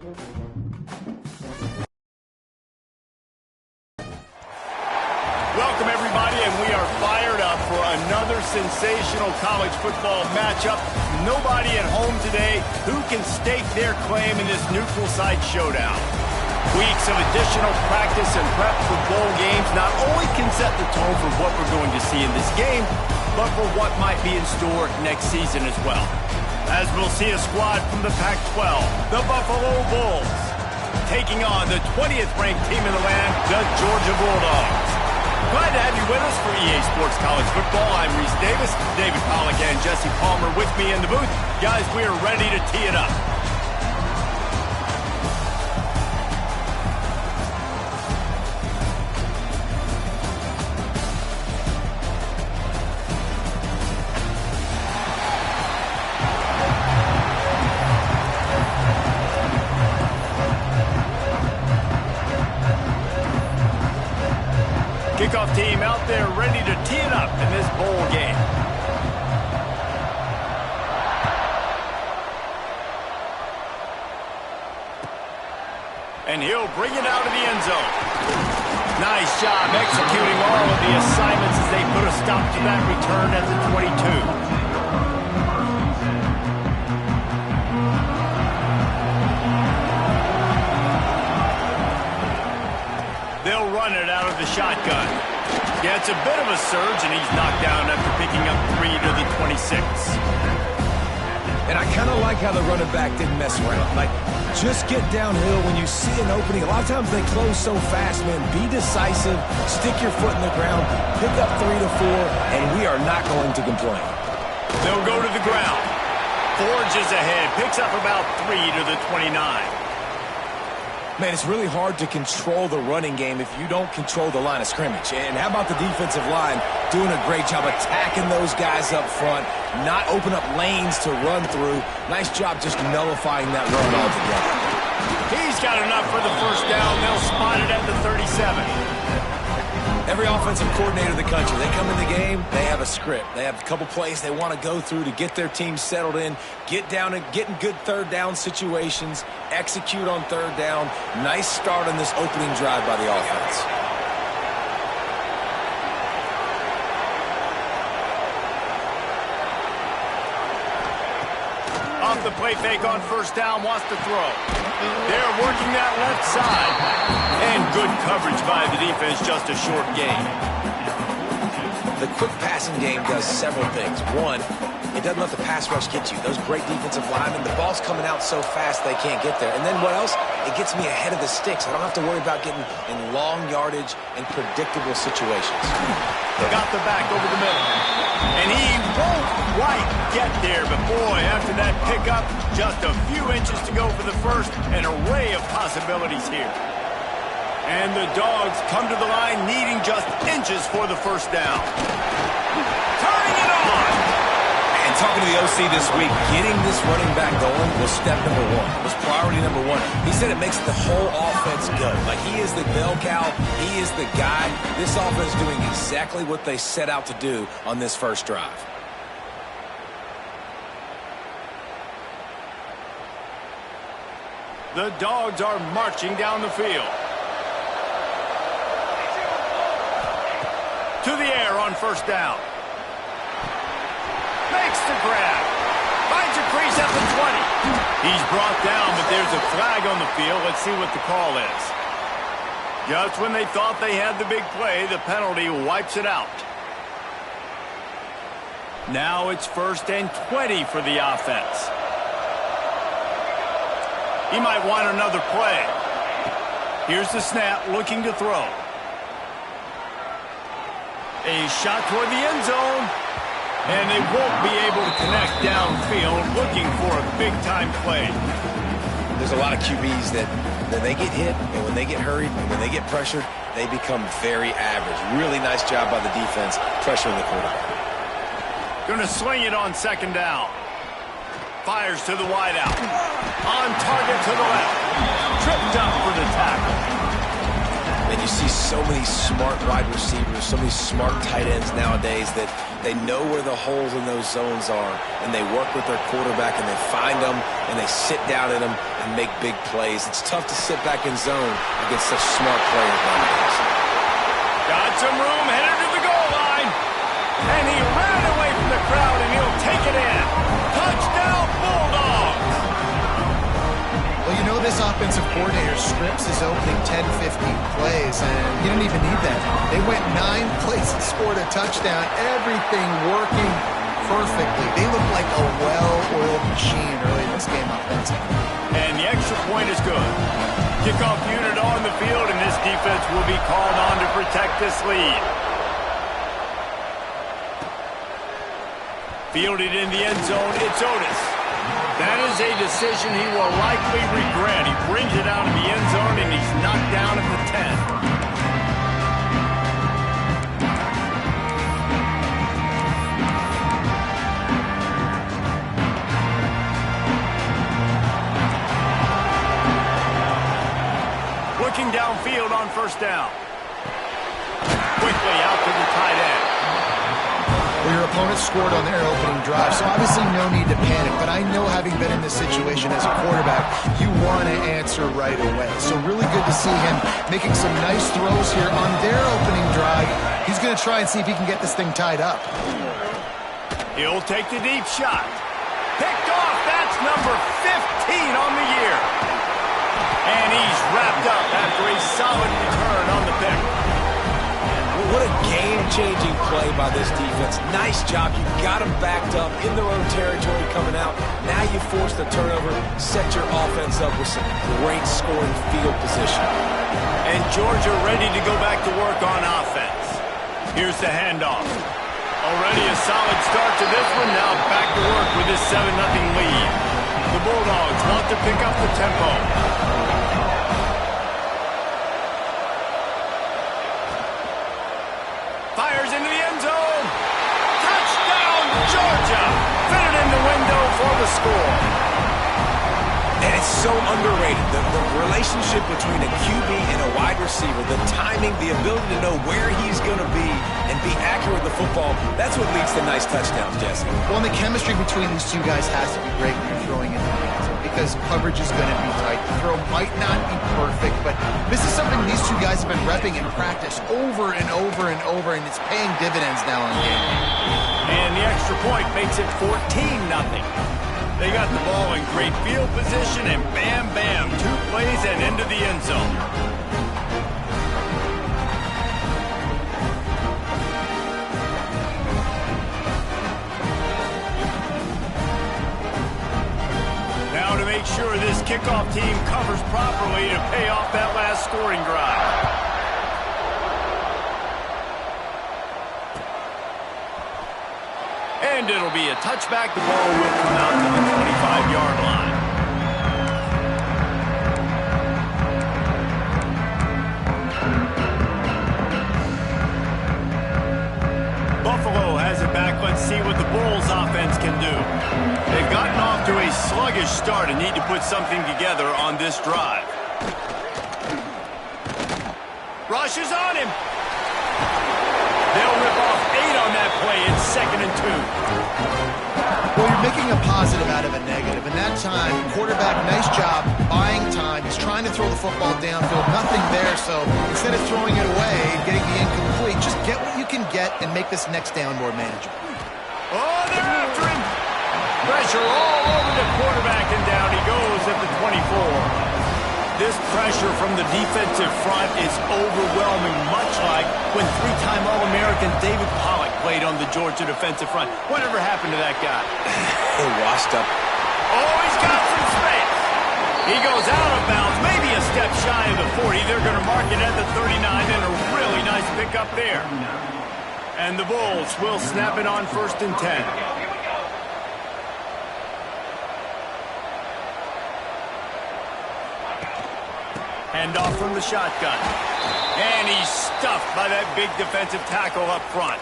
Welcome, everybody, and we are fired up for another sensational college football matchup. Nobody at home today who can stake their claim in this neutral site showdown. Weeks of additional practice and prep for bowl games not only can set the tone for what we're going to see in this game, but for what might be in store next season as well. As we'll see a squad from the Pac-12, the Buffalo Bulls, taking on the 20th ranked team in the land, the Georgia Bulldogs. Glad to have you with us for EA Sports College Football. I'm Reese Davis, David Pollack and Jesse Palmer with me in the booth. Guys, we are ready to tee it up. Kickoff team out there ready to tee it up in this bowl game. And he'll bring it out of the end zone. Nice job executing all of the assignments as they put a stop to that return at the 22. They'll run it out of the shotgun. Yeah, it's a bit of a surge, and he's knocked down after picking up 3 to the 26. And I kind of like how the running back didn't mess around. Like, just get downhill when you see an opening. A lot of times they close so fast, man. Be decisive, stick your foot in the ground, pick up 3 to 4, and we are not going to complain. They'll go to the ground. Forges ahead, picks up about 3 to the 29. Man, it's really hard to control the running game if you don't control the line of scrimmage. And how about the defensive line doing a great job attacking those guys up front, not open up lanes to run through. Nice job just nullifying that run altogether. He's got enough for the first down. They'll spot it at the 37. Every offensive coordinator in the country, they come in the game, they have a script. They have a couple plays they want to go through to get their team settled in, get down and get in good third down situations, execute on third down. Nice start on this opening drive by the offense. Off the play fake on first down, wants to throw. They're working that left side. And good coverage by the defense, just a short gain. The quick passing game does several things. One, it doesn't let the pass rush get you. Those great defensive linemen, the ball's coming out so fast they can't get there. And then what else? It gets me ahead of the sticks. I don't have to worry about getting in long yardage and predictable situations. They got the back over the middle. And he won't quite get there, but boy, after that pickup, just a few inches to go for the first. An array of possibilities here. And the Dogs come to the line needing just inches for the first down. Turning it on! And talking to the OC this week, getting this running back going was step number one. Was priority number one. He said it makes the whole offense go. Like, he is the bell cow. He is the guy. This offense is doing exactly what they set out to do on this first drive. The Dogs are marching down the field. To the air on first down. Makes the grab. Finds a crease at the 20. He's brought down, but there's a flag on the field. Let's see what the call is. Just when they thought they had the big play, the penalty wipes it out. Now it's 1st and 20 for the offense. He might want another play. Here's the snap, looking to throw. A shot toward the end zone. And they won't be able to connect downfield, looking for a big-time play. There's a lot of QBs that when they get hit and when they get hurried and when they get pressured, they become very average. Really nice job by the defense pressuring the quarterback. Going to swing it on second down. Fires to the wideout. On target to the left. Tripped up for the tackle. And you see so many smart wide receivers, so many smart tight ends nowadays that they know where the holes in those zones are, and they work with their quarterback, and they find them, and they sit down in them and make big plays. It's tough to sit back in zone against such smart players nowadays. Got some room, headed to the goal line. And he ran away from the crowd, and he'll take it in. Touchdown, Bulldogs! Well, you know this offensive coordinator scripts his opening 10, 15 plays, and he didn't even need that. They went 9 plays and scored a touchdown, everything working perfectly. They look like a well-oiled machine early in this game offensively. And the extra point is good. Kickoff unit on the field, and this defense will be called on to protect this lead. Fielded in the end zone, it's Otis. That is a decision he will likely regret. He brings it out of the end zone, and he's knocked down at the 10. Looking downfield on first down. Quickly out to the tight end. Well, your opponent scored on their opening drive, so obviously no need to panic. But I know, having been in this situation as a quarterback, you want to answer right away. So really good to see him making some nice throws here on their opening drive. He's going to try and see if he can get this thing tied up. He'll take the deep shot. Picked off. That's number 15 on the year. And he's wrapped up after a solid return on the pick. What a game-changing play by this defense. Nice job. You got them backed up in their own territory coming out. Now you force the turnover, set your offense up with some great scoring field position. And Georgia ready to go back to work on offense. Here's the handoff. Already a solid start to this one. Now back to work with this 7-0 lead. The Bulldogs want to pick up the tempo. Fires into the end zone. Touchdown, Georgia. Fit it in the window for the score. And it's so underrated. The relationship between a QB and a wide receiver, the timing, the ability to know where he's going to be and be accurate with the football, that's what leads to nice touchdowns, Jesse. Well, and the chemistry between these two guys has to be great when you're throwing into the end zone, because coverage is going to be tight. The throw might not be perfect, but this is something these two guys have been repping in practice over and over and over, and it's paying dividends now in the game. And the extra point makes it 14-0. They got the ball in great field position, and bam, bam, 2 plays and into the end zone. Now to make sure this kickoff team covers properly to pay off that last scoring drive. And it'll be a touchback. The ball will come out to the 25-yard line. Buffalo has it back. Let's see what the Bulls offense can do. They've gotten off to a sluggish start and need to put something together on this drive. Rush is on him. They'll rip off 8 on that play. It's 2nd and 2. Well, you're making a positive out of a negative, and that time, quarterback, nice job, buying time. He's trying to throw the football downfield, nothing there, so instead of throwing it away and getting the incomplete, just get what you can get and make this next down more manageable. Oh, they're after him. Pressure all over the quarterback, and down he goes at the 24. This pressure from the defensive front is overwhelming, much like when 3-time All-American David Pollock played on the Georgia defensive front. Whatever happened to that guy? He washed up. Oh, he's got some space. He goes out of bounds, maybe a step shy of the 40. They're going to mark it at the 39, and a really nice pickup there. And the Bulls will snap it on 1st and 10. Handoff from the shotgun. And he's stuffed by that big defensive tackle up front.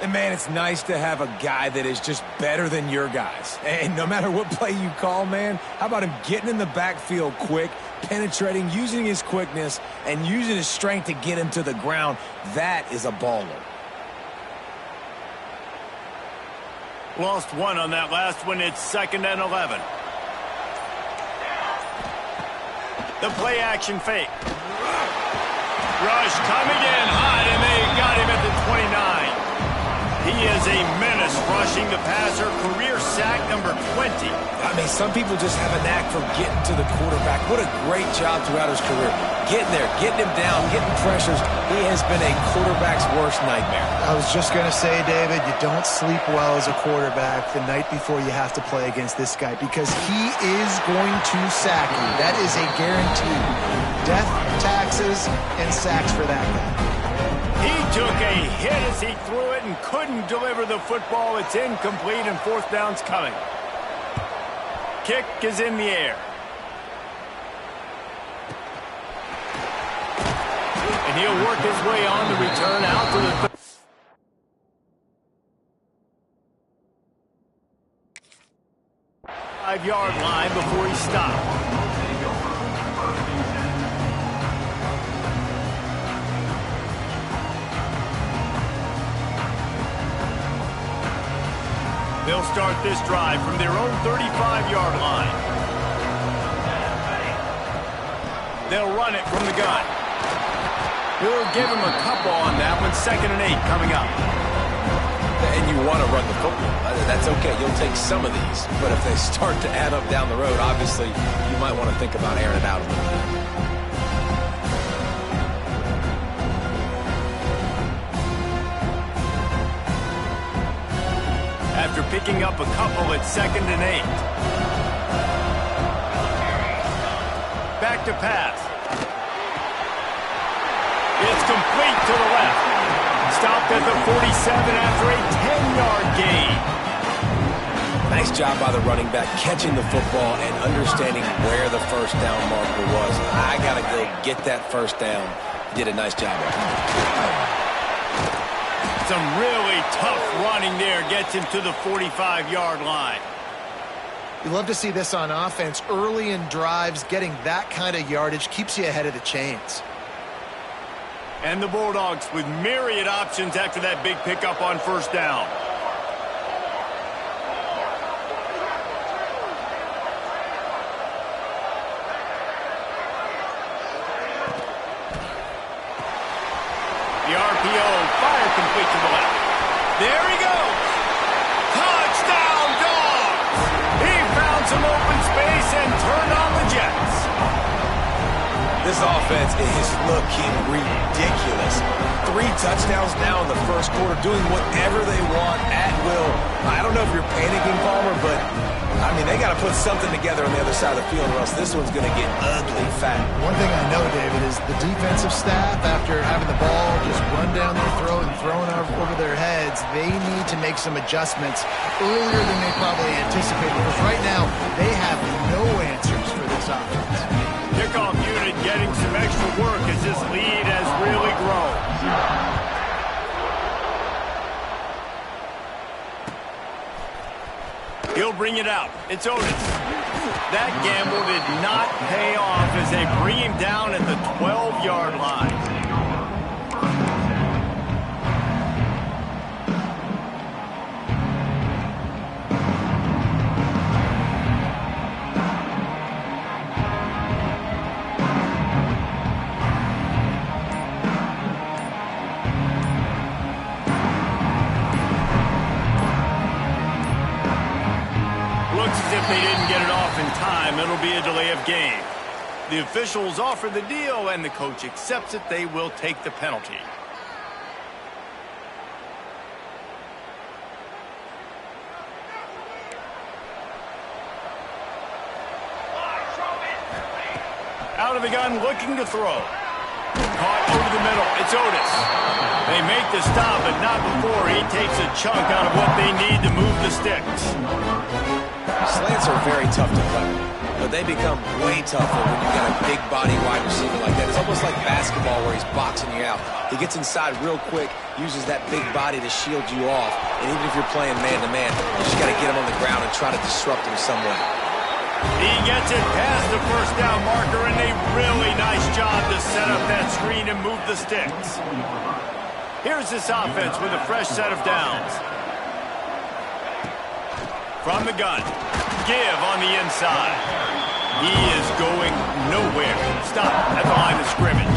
And, man, it's nice to have a guy that is just better than your guys. And no matter what play you call, man, how about him getting in the backfield quick, penetrating, using his quickness, and using his strength to get him to the ground? That is a baller. Lost one on that last one. It's 2nd and 11. The play action fake. Rush coming in hot, and they got him at the 29. He is a menace rushing the passer. Career sack number 20. I mean, some people just have a knack for getting to the quarterback. What a great job throughout his career. Getting there, getting him down, getting pressures. He has been a quarterback's worst nightmare. I was just going to say, David, you don't sleep well as a quarterback the night before you have to play against this guy because he is going to sack you. That is a guarantee. Death, taxes, and sacks for that guy. He took a hit as he threw it and couldn't deliver the football. It's incomplete and 4th down's coming. Kick is in the air. And he'll work his way on the return out to the 5-yard line before he stopped. They'll start this drive from their own 35-yard line. They'll run it from the gun. He'll give him a couple on that one. 2nd and 8 coming up. And you want to run the football. That's okay. You'll take some of these. But if they start to add up down the road, obviously you might want to think about airing it out a little bit. After picking up a couple at 2nd and 8. Back to pass. It's complete to the left. Stopped at the 47 after a 10-yard gain. Nice job by the running back catching the football and understanding where the first down marker was. I got to go get that first down. Did a nice job of it. Some really tough running there gets him to the 45-yard line. You love to see this on offense. Early in drives, getting that kind of yardage keeps you ahead of the chains. And the Bulldogs with myriad options after that big pickup on 1st down. The RPO, fire complete to the left. There he goes. Touchdown, Dogs! He found some open space and turned on the Jets. This offense is looking ridiculous. 3 touchdowns now in the first quarter, doing whatever they want at will. I don't know if you're panicking, Palmer, but, I mean, they got to put something together on the other side of the field, or else this one's going to get ugly fat. One thing I know, David, is the defensive staff, after having the ball just run down their throat and thrown over their heads, they need to make some adjustments earlier than they probably anticipated, because right now they have no answers for this offense. Kickoff unit getting some extra work as this lead has really grown. He'll bring it out. It's Otis. That gamble did not pay off as they bring him down at the 12-yard line. If they didn't get it off in time, it'll be a delay of game. The officials offer the deal, and the coach accepts it. They will take the penalty. Out of the gun, looking to throw. Caught over the middle. It's Otis. They make the stop, but not before he takes a chunk out of what they need to move the sticks. Slants are very tough to cover. but they become way tougher when you got a big body wide receiver like that. It's almost like basketball where he's boxing you out. He gets inside real quick, uses that big body to shield you off, and even if you're playing man-to-man, you just got to get him on the ground and try to disrupt him some way. He gets it past the first down marker, and a really nice job to set up that screen and move the sticks. Here's this offense with a fresh set of downs. From the gun, give on the inside. He is going nowhere. Stop at the line of scrimmage.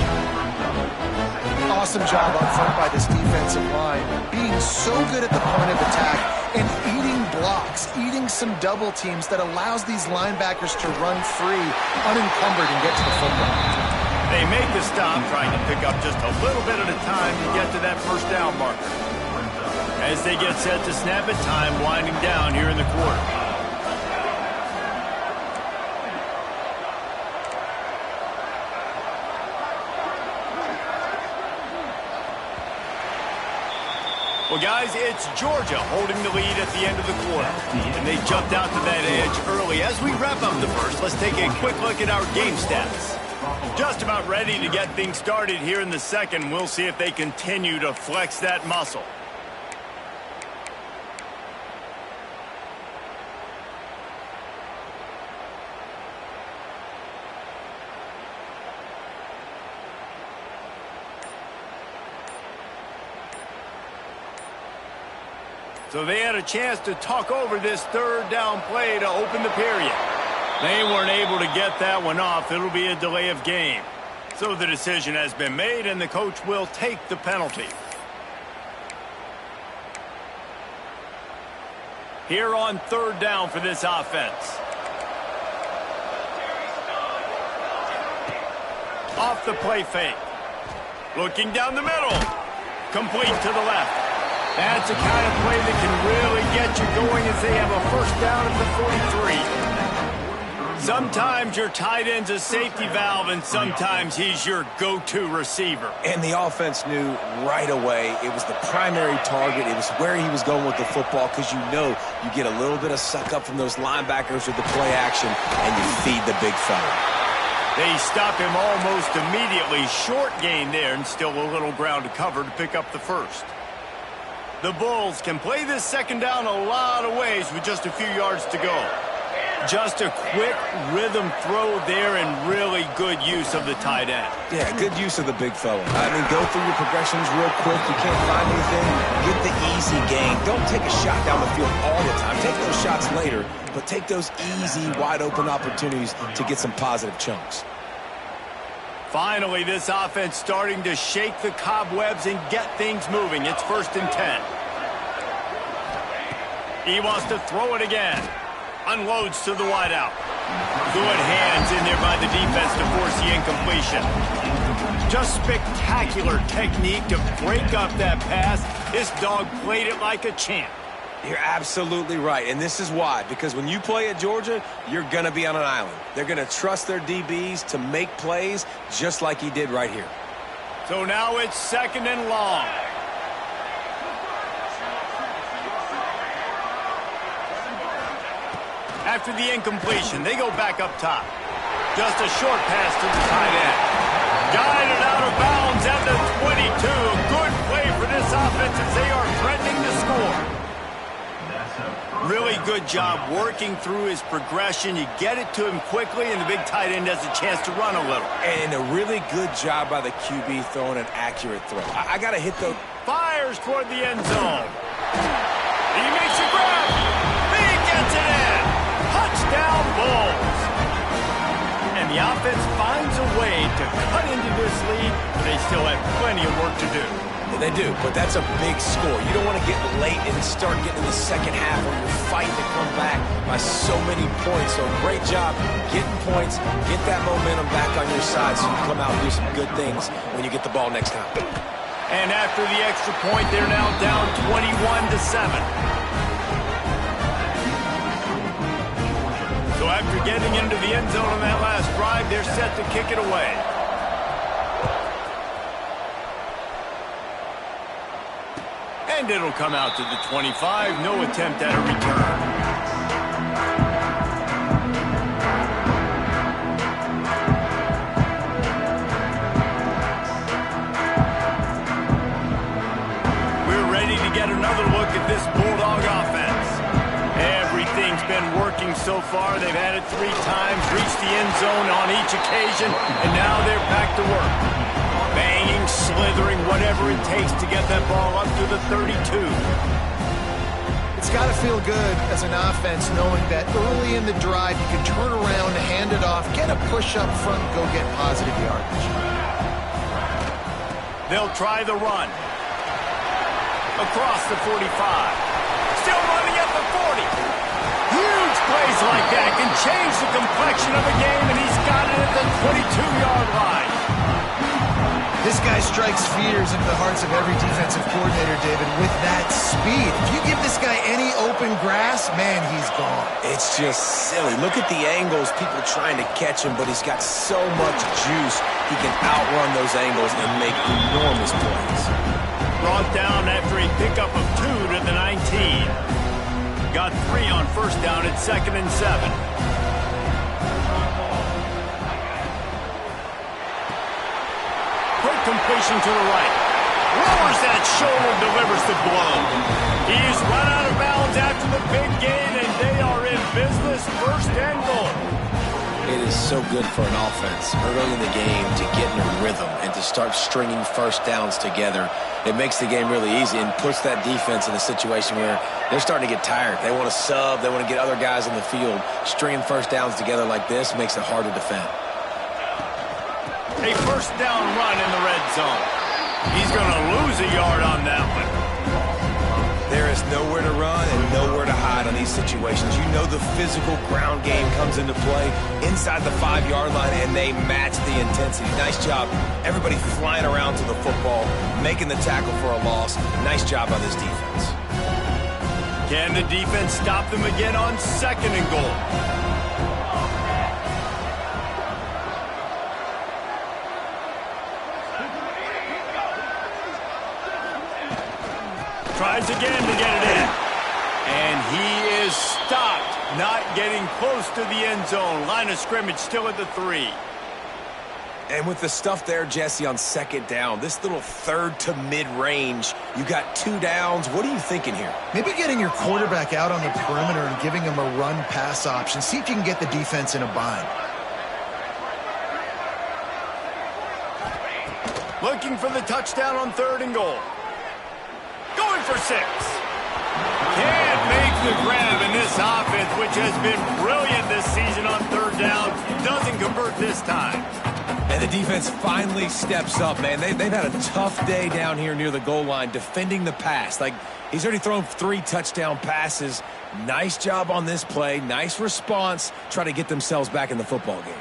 Awesome job up front by this defensive line, being so good at the point of attack and eating blocks, eating some double teams that allows these linebackers to run free, unencumbered, and get to the football. They make the stop, trying to pick up just a little bit at a time to get to that first down marker. As they get set to snap it, time winding down here in the quarter. Well, guys, it's Georgia holding the lead at the end of the quarter. And they jumped out to that edge early. As we wrap up the first, let's take a quick look at our game stats. Just about ready to get things started here in the second. We'll see if they continue to flex that muscle. So they had a chance to talk over this third down play to open the period. They weren't able to get that one off. It'll be a delay of game. So the decision has been made, and the coach will take the penalty. Here on third down for this offense. Off the play fake. Looking down the middle. Complete to the left. That's the kind of play that can really get you going as they have a first down at the 43. Sometimes your tight end's a safety valve, and sometimes he's your go-to receiver. And the offense knew right away it was the primary target. It was where he was going with the football, because you know you get a little bit of suck up from those linebackers with the play action, and you feed the big fella. They stop him almost immediately. Short gain there, and still a little ground to cover to pick up the first. The Bulls can play this second down a lot of ways with just a few yards to go. Just a quick rhythm throw there and really good use of the tight end. Yeah, good use of the big fella. I mean, go through your progressions real quick. You can't find anything, get the easy gain. Don't take a shot down the field all the time. Take those shots later, but take those easy, wide-open opportunities to get some positive chunks. Finally, this offense starting to shake the cobwebs and get things moving. It's 1st and 10. He wants to throw it again. Unloads to the wideout. Good hands in there by the defense to force the incompletion. Just spectacular technique to break up that pass. This dog played it like a champ. You're absolutely right, and this is why. Because when you play at Georgia, you're going to be on an island. They're going to trust their DBs to make plays just like he did right here. So now it's 2nd and long. After the incompletion, they go back up top. Just a short pass to the tight end. Guided out of bounds at the 22. A good play for this offense as they are threatening to score. Really good job working through his progression. You get it to him quickly, and the big tight end has a chance to run a little. And a really good job by the QB throwing an accurate throw. I got to hit the... Fires toward the end zone. He makes a grab. He gets it in. Touchdown, Bulls. And the offense finds a way to cut into this lead, but they still have plenty of work to do. They do, but that's a big score. You don't want to get late and start getting in the second half where you're fighting to come back by so many points. So great job getting points, get that momentum back on your side so you can come out and do some good things when you get the ball next time. And after the extra point, they're now down 21-7. So after getting into the end zone on that last drive, they're set to kick it away. And it'll come out to the 25. No attempt at a return. so far. They've had it 3 times, reached the end zone on each occasion, and now they're back to work. Banging, slithering, whatever it takes to get that ball up to the 32. It's got to feel good as an offense knowing that early in the drive you can turn around, hand it off, get a push up front, and go get positive yardage. They'll try the run. Across the 45. Still running at the 40. Huge plays like that can change the complexion of a game, and he's got it at the 22-yard line. This guy strikes fears into the hearts of every defensive coordinator, David, with that speed. If you give this guy any open grass, man, he's gone. It's just silly. Look at the angles, people trying to catch him, but he's got so much juice. He can outrun those angles and make enormous plays. Brought down after a pickup of 2 to the 19. Got 3 on first down at 2nd and 7. Quick completion to the right. Lowers that shoulder, delivers the blow. He's run out of bounds after the big gain, and they are in business. 1st and goal. It is so good for an offense early in the game to get in a rhythm and to start stringing first downs together. It makes the game really easy and puts that defense in a situation where they're starting to get tired. They want to sub. They want to get other guys in the field. Stringing first downs together like this makes it hard to defend. A 1st down run in the red zone. He's going to lose a yard on that one. There is nowhere to run and nowhere to hide on these situations. You know the physical ground game comes into play inside the 5-yard line, and they match the intensity. Nice job. Everybody flying around to the football, making the tackle for a loss. Nice job on this defense. Can the defense stop them again on 2nd and goal? Tries again to get it in. And he is stopped, not getting close to the end zone. Line of scrimmage still at the 3. And with the stuff there, Jesse, on 2nd down, this little 3rd to mid-range, you got 2 downs. What are you thinking here? Maybe getting your quarterback out on the perimeter and giving him a run-pass option. See if you can get the defense in a bind. Looking for the touchdown on 3rd and goal. Going for 6. Can't make the grab in this offense, which has been brilliant this season on 3rd down. Doesn't convert this time. And the defense finally steps up, man. They've had a tough day down here near the goal line defending the pass. Like, he's already thrown 3 touchdown passes. Nice job on this play. Nice response. Try to get themselves back in the football game.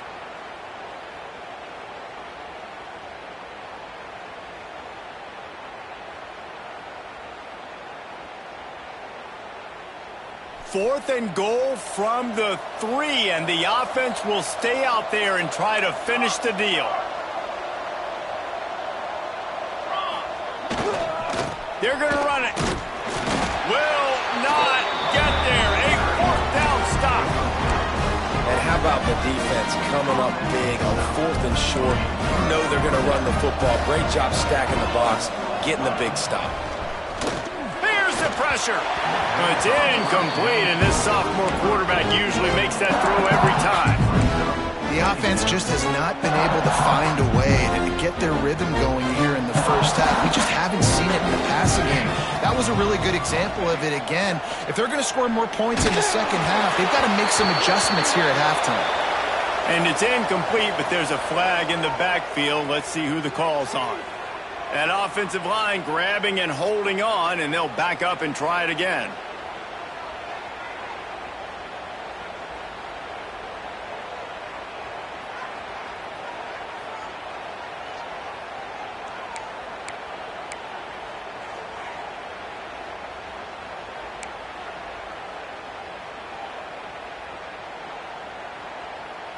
Fourth and goal from the 3, and the offense will stay out there and try to finish the deal. They're going to run it. Will not get there. A 4th down stop. And how about the defense coming up big on 4th and short? You know they're going to run the football. Great job stacking the box, getting the big stop. Here's the pressure. It's incomplete, and this sophomore quarterback usually makes that throw every time. The offense just has not been able to find a way to get their rhythm going here in the first half. We just haven't seen it in the passing game. That was a really good example of it again. If they're going to score more points in the second half, they've got to make some adjustments here at halftime. And it's incomplete, but there's a flag in the backfield. Let's see who the call's on. That offensive line grabbing and holding on, and they'll back up and try it again.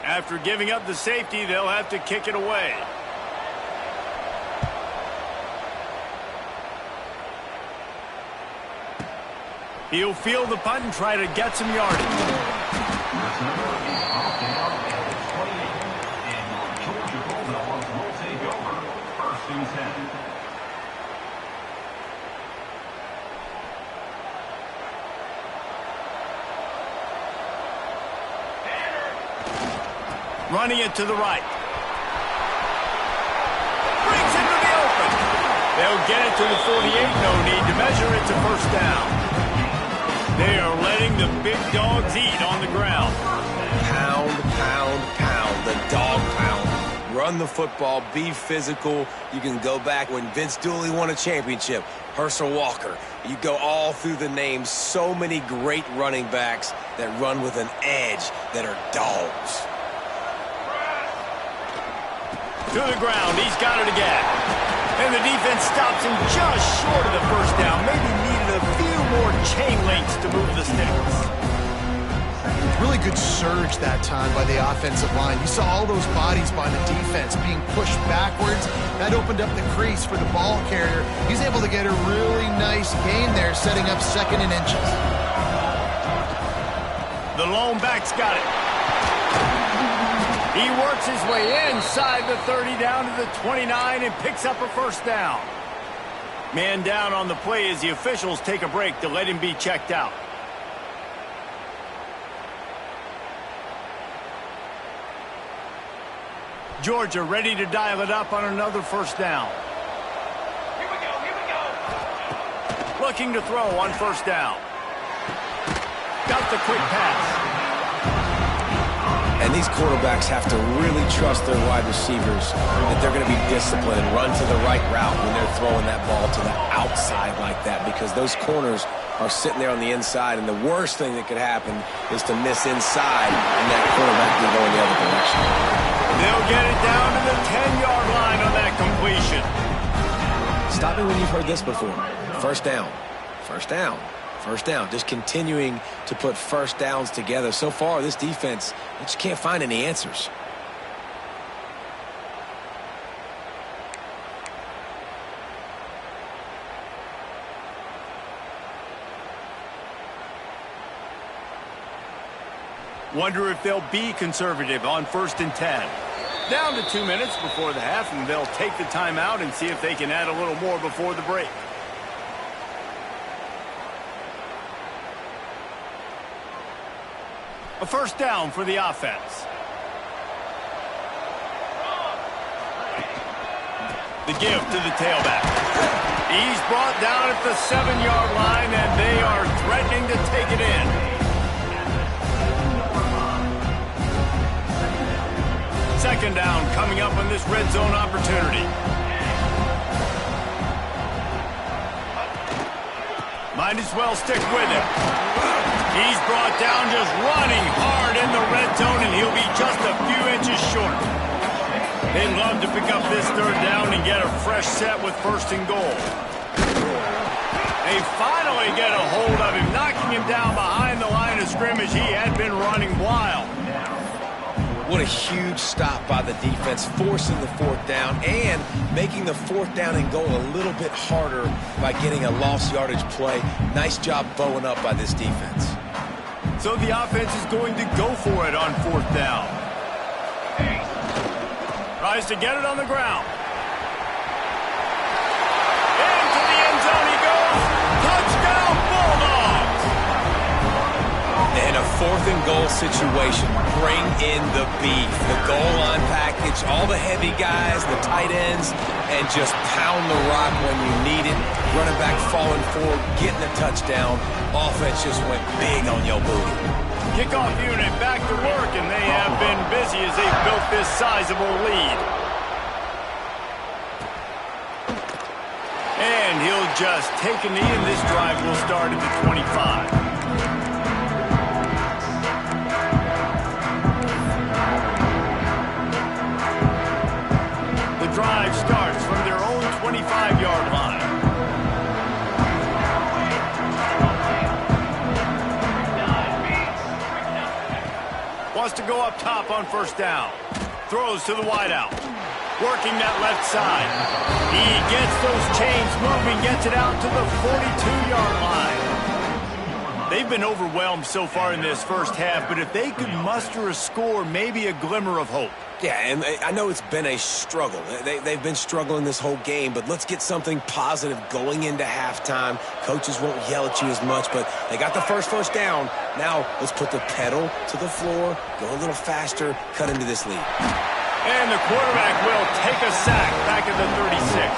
After giving up the safety, they'll have to kick it away. He'll field the punt and try to get some yardage. Running it to the right. Brings it to the open. They'll get it to the 48. No need to measure it to first down. They are letting the big dogs eat on the ground. Pound, pound, pound. The dog pound. Run the football. Be physical. You can go back when Vince Dooley won a championship. Herschel Walker. You go all through the names. So many great running backs that run with an edge that are dogs. To the ground, he's got it again. And the defense stops him just short of the first down. Maybe needed a few more chain links to move the sticks. Really good surge that time by the offensive line. You saw all those bodies by the defense being pushed backwards. That opened up the crease for the ball carrier. He's able to get a really nice gain there, setting up 2nd and inches. The lone back's got it. He works his way inside the 30 down to the 29 and picks up a first down. Man down on the play as the officials take a break to let him be checked out. Georgia ready to dial it up on another first down. Here we go. Looking to throw on first down. Got the quick pass. And these quarterbacks have to really trust their wide receivers that they're going to be disciplined and run to the right route when they're throwing that ball to the outside like that, because those corners are sitting there on the inside, and the worst thing that could happen is to miss inside and that quarterback be going the other direction. They'll get it down to the 10-yard line on that completion. Stop me when you've heard this before. First down. First down. First down, just continuing to put first downs together. So far, this defense, they just can't find any answers. Wonder if they'll be conservative on 1st and 10. Down to 2 minutes before the half, and they'll take the timeout and see if they can add a little more before the break. A first down for the offense. The give to the tailback. He's brought down at the 7-yard line, and they are threatening to take it in. Second down coming up on this red zone opportunity. Might as well stick with him. He's brought down just running hard in the red zone, and he'll be just a few inches short. They'd love to pick up this 3rd down and get a fresh set with 1st and goal. They finally get a hold of him, knocking him down behind the line of scrimmage. He had been running wild. What a huge stop by the defense, forcing the 4th down and making the 4th down and goal a little bit harder by getting a lost yardage play. Nice job bowing up by this defense. So the offense is going to go for it on 4th down. Tries to get it on the ground. Into the end zone he goes. Touchdown, Bulldogs! In a 4th and goal situation, bring in the beef, the goal line package, all the heavy guys, the tight ends, and just pound the rock when you need it. Running back falling forward, getting a touchdown. Offense just went big on your booty. Kickoff unit back to work, and they have been busy as they've built this sizable lead. And he'll just take a knee, and this drive will start at the 25. The drive starts from their own 25-yard line. Wants to go up top on 1st down. Throws to the wideout. Working that left side. He gets those chains moving, gets it out to the 42-yard line. They've been overwhelmed so far in this first half, but if they could muster a score, maybe a glimmer of hope. Yeah, and I know it's been a struggle. They've been struggling this whole game, but let's get something positive going into halftime. Coaches won't yell at you as much, but they got the first down. Now let's put the pedal to the floor, go a little faster, cut into this lead. And the quarterback will take a sack back at the 36.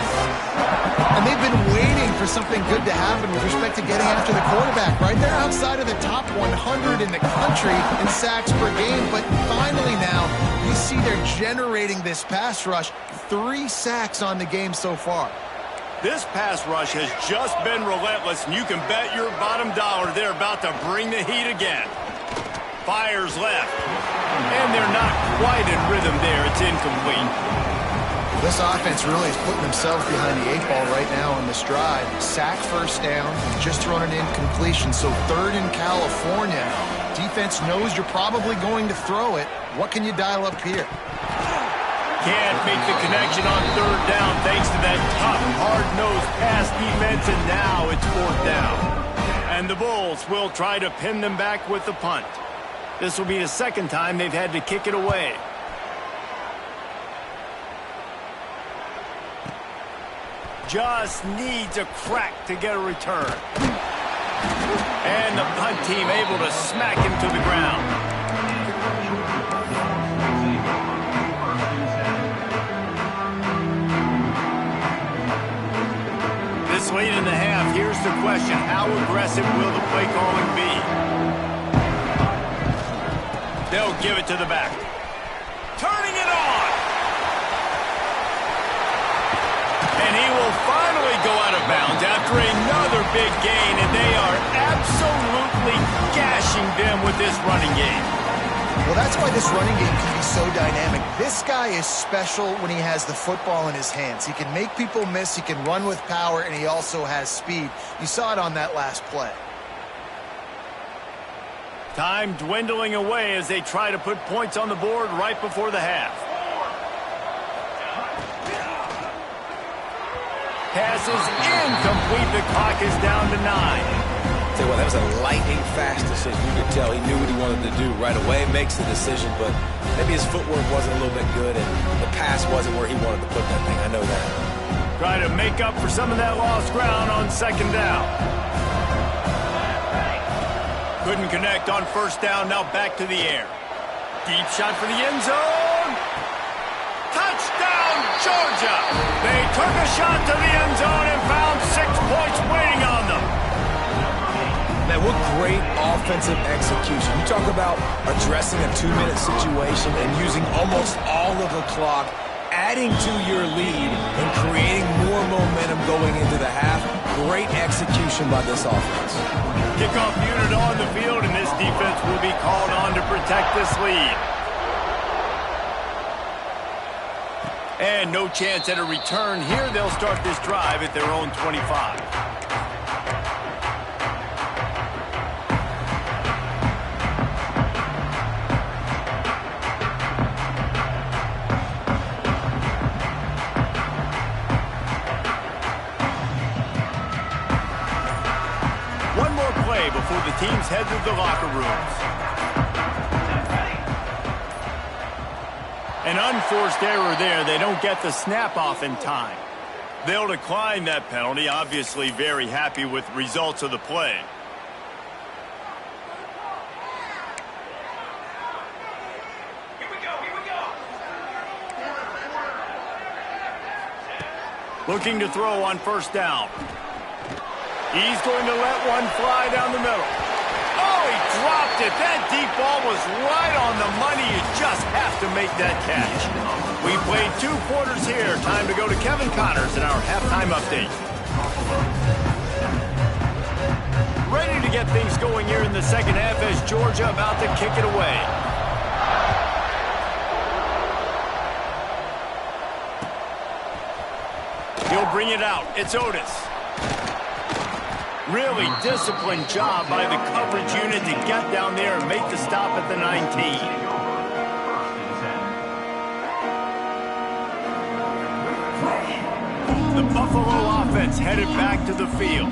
And they've been waiting for something good to happen with respect to getting after the quarterback, right? They're outside of the top 100 in the country in sacks per game, but finally now you see they're generating this pass rush. 3 sacks on the game so far. This pass rush has just been relentless, and you can bet your bottom dollar they're about to bring the heat again. Fires left, and they're not quite in rhythm there. It's incomplete. This offense really is putting themselves behind the 8 ball right now on this drive. Sack first down, just thrown an incompletion, so 3rd in California. Defense knows you're probably going to throw it. What can you dial up here? Can't make the connection on 3rd down thanks to that tough, hard-nosed pass defense, and now it's 4th down. And the Bulls will try to pin them back with the punt. This will be the 2nd time they've had to kick it away. Just needs a crack to get a return. And the punt team able to smack him to the ground. This late in the half, here's the question. How aggressive will the play calling be? They'll give it to the back. Turning it on. And he will finally go out of bounds after another big gain, and they are absolutely gashing them with this running game. Well, that's why this running game can be so dynamic. This guy is special when he has the football in his hands. He can make people miss, he can run with power, and he also has speed. You saw it on that last play. Time dwindling away as they try to put points on the board right before the half. Pass is incomplete. The clock is down to 9. Tell you what, that was a lightning-fast decision. You could tell he knew what he wanted to do right away. Makes the decision, but maybe his footwork wasn't a little bit good, and the pass wasn't where he wanted to put that thing. I know that. Try to make up for some of that lost ground on 2nd down. Couldn't connect on 1st down. Now back to the air. Deep shot for the end zone. Touchdown, Georgia! They took a shot to the end zone and found 6 points waiting on them. Man, what great offensive execution. You talk about addressing a 2-minute situation and using almost all of the clock, adding to your lead and creating more momentum going into the half. Great execution by this offense. Kickoff unit on the field, and this defense will be called on to protect this lead. And no chance at a return here. They'll start this drive at their own 25. One more play before the teams head to the locker rooms. An unforced error there. They don't get the snap off in time. They'll decline that penalty. Obviously very happy with the results of the play. Here we go, here we go. Looking to throw on 1st down. He's going to let one fly down the middle. Oh, he dropped it. That deep ball was right on the money. You just have to make that catch. We played 2 quarters here. Time to go to Kevin Connors in our halftime update. Ready to get things going here in the 2nd half as Georgia about to kick it away. He'll bring it out. It's Otis. Really disciplined job by the coverage unit to get down there and make the stop at the 19. The Buffalo offense headed back to the field.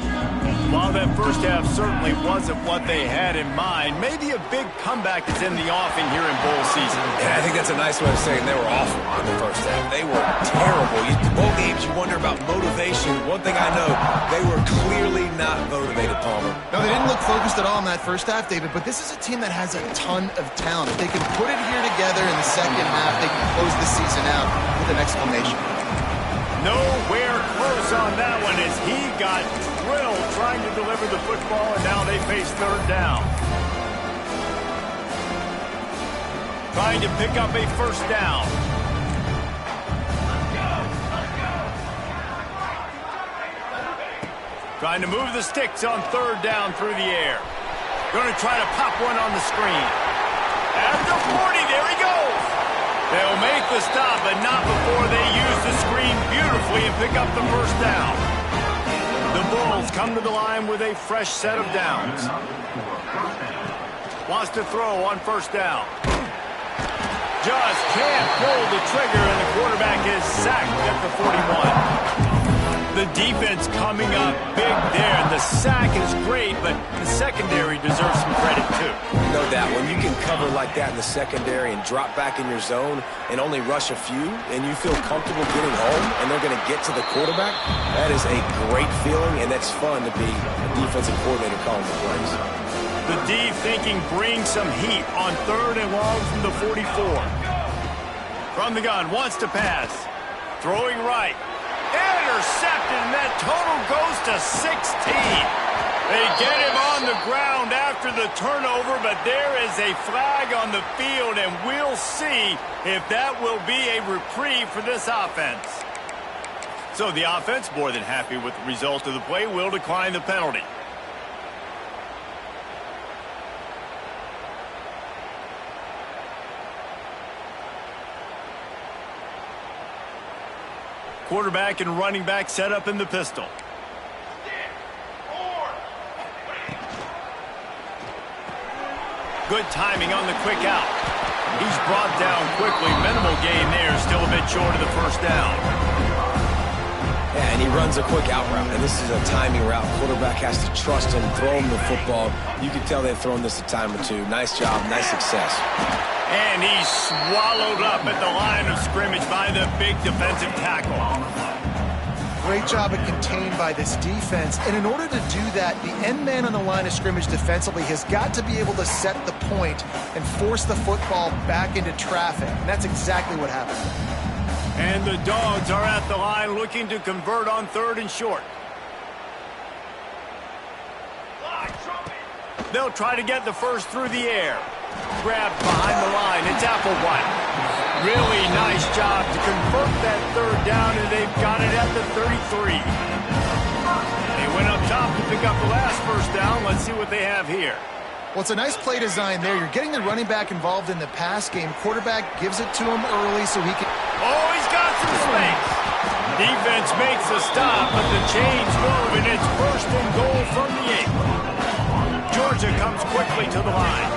While that first half certainly wasn't what they had in mind, maybe a big comeback is in the offing here in bowl season. Yeah, I think that's a nice way of saying they were awful in the first half. They were terrible. Bowl games, you wonder about motivation. One thing I know, they were clearly not motivated, Palmer. No, they didn't look focused at all in that first half, David, but this is a team that has a ton of talent. If they can put it here together in the second half, they can close the season out with an exclamation. Nowhere close on that one as he got drilled trying to deliver the football, and now they face third down. Trying to pick up a first down. Trying to move the sticks on third down through the air. Going to try to pop one on the screen. At the 40, there he goes. They'll make the stop, but not before they use the screen beautifully and pick up the first down. The Bulls come to the line with a fresh set of downs. Wants to throw on first down. Just can't pull the trigger, and the quarterback is sacked at the 41. The defense coming up big there. The sack is great, but the secondary deserves some credit too. No doubt. When you can cover like that in the secondary and drop back in your zone and only rush a few, and you feel comfortable getting home, and they're going to get to the quarterback, that is a great feeling, and that's fun to be a defensive coordinator calling the plays. The D thinking bring some heat on third and long from the 44. From the gun, wants to pass. Throwing right. Intercepted, and that total goes to 16. They get him on the ground after the turnover, but there is a flag on the field, and we'll see if that will be a reprieve for this offense. So the offense, more than happy with the result of the play, will decline the penalty. Quarterback and running back set up in the pistol. Good timing on the quick out. He's brought down quickly. Minimal gain there. Still a bit short of the first down. Yeah, and he runs a quick out route, and this is a timing route. Quarterback has to trust him, throw him the football. You can tell they've thrown this a time or two. Nice job, nice success. And he's swallowed up at the line of scrimmage by the big defensive tackle. Great job of contained by this defense. And in order to do that, the end man on the line of scrimmage defensively has got to be able to set the point and force the football back into traffic. And that's exactly what happened. And the Dogs are at the line looking to convert on third and short. They'll try to get the first through the air. Grabbed behind the line. It's Applewhite. Really nice job to convert that third down, and they've got it at the 33. They went up top to pick up the last first down. Let's see what they have here. Well, it's a nice play design there. You're getting the running back involved in the pass game. Quarterback gives it to him early so he can... Oh, he's got some space. Defense makes a stop, but the chains move, and it's first and goal from the 8. Georgia comes quickly to the line.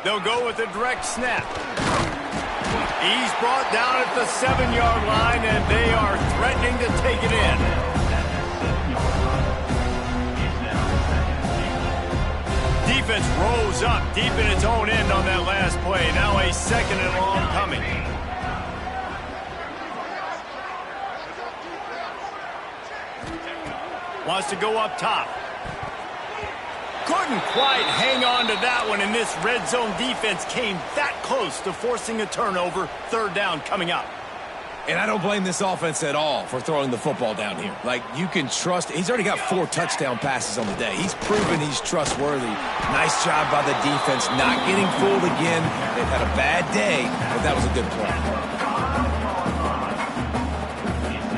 They'll go with a direct snap. He's brought down at the 7-yard line, and they are threatening to take it in. Defense rose up deep in its own end on that last play. Now a second and long coming. Wants to go up top. Couldn't quite hang on to that one, and this red zone defense came that close to forcing a turnover. Third down coming up. And I don't blame this offense at all for throwing the football down here. Like, you can trust. He's already got 4 touchdown passes on the day. He's proven he's trustworthy. Nice job by the defense, not getting fooled again. They've had a bad day, but that was a good play.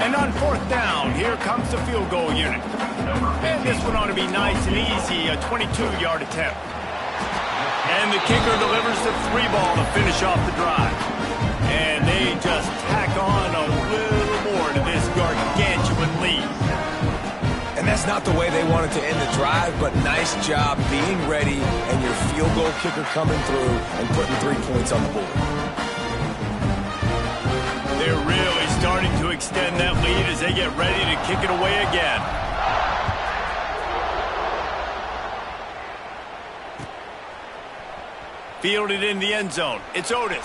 And on fourth down, here comes the field goal unit. And this one ought to be nice and easy, a 22-yard attempt. And the kicker delivers the 3 ball to finish off the drive. And they just tack on a little more to this gargantuan lead. It's not the way they wanted to end the drive, but nice job being ready and your field goal kicker coming through and putting 3 points on the board. They're really starting to extend that lead as they get ready to kick it away again. Fielded in the end zone. It's Otis.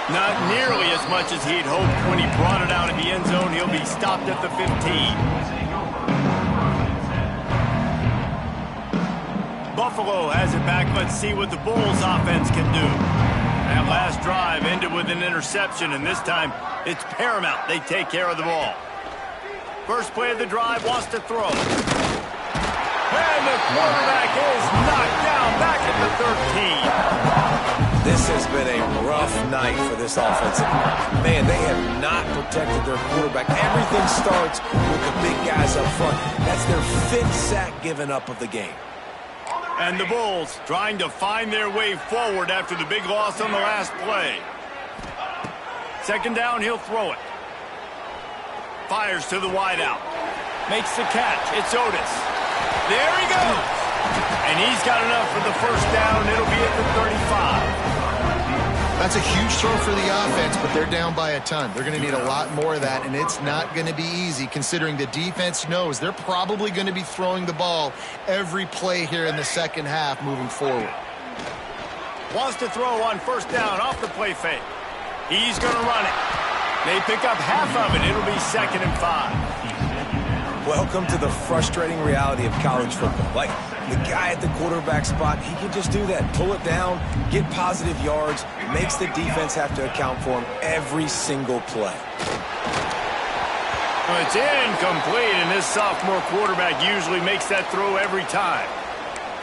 Not nearly as much as he'd hoped when he brought it out of the end zone. He'll be stopped at the 15. Buffalo has it back. Let's see what the Bulls offense can do. That last drive ended with an interception, and this time it's paramount they take care of the ball. First play of the drive, wants to throw. And the quarterback is knocked down back at the 13. This has been a rough night for this offensive line. Man, they have not protected their quarterback. Everything starts with the big guys up front. That's their 5th sack given up of the game. And the Bulls trying to find their way forward after the big loss on the last play. Second down, he'll throw it. Fires to the wideout. Makes the catch. It's Otis. There he goes. And he's got enough for the first down. It'll be at the 35. That's a huge throw for the offense, but they're down by a ton. They're going to need a lot more of that, and it's not going to be easy considering the defense knows they're probably going to be throwing the ball every play here in the second half moving forward. Wants to throw on first down off the play fake. He's going to run it. They pick up half of it. It'll be 2nd and 5. Welcome to the frustrating reality of college football. Like, the guy at the quarterback spot, he can just do that. Pull it down, get positive yards, makes the defense have to account for him every single play. Well, it's incomplete, and this sophomore quarterback usually makes that throw every time.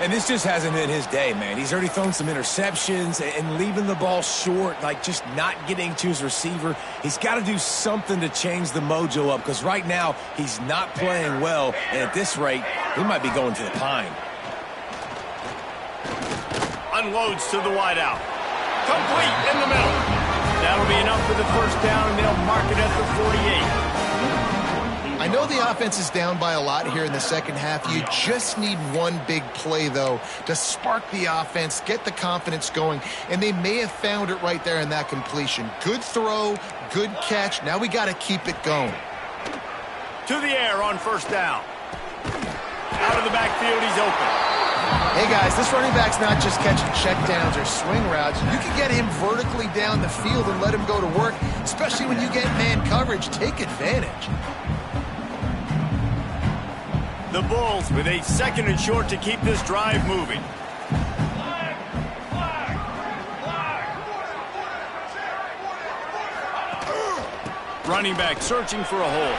And this just hasn't been his day, man. He's already thrown some interceptions and leaving the ball short, like just not getting to his receiver. He's got to do something to change the mojo up because right now he's not playing well, and at this rate, he might be going to the pine. Unloads to the wideout. Complete in the middle. That'll be enough for the first down, and they'll mark it at the 48. I know the offense is down by a lot here in the second half. You just need one big play, though, to spark the offense, get the confidence going, and they may have found it right there in that completion. Good throw, good catch. Now we got to keep it going. To the air on first down. Out of the backfield, he's open. Hey, guys, this running back's not just catching checkdowns or swing routes. You can get him vertically down the field and let him go to work, especially when you get man coverage. Take advantage. The Bulls with a 2nd and short to keep this drive moving. Running back searching for a hole.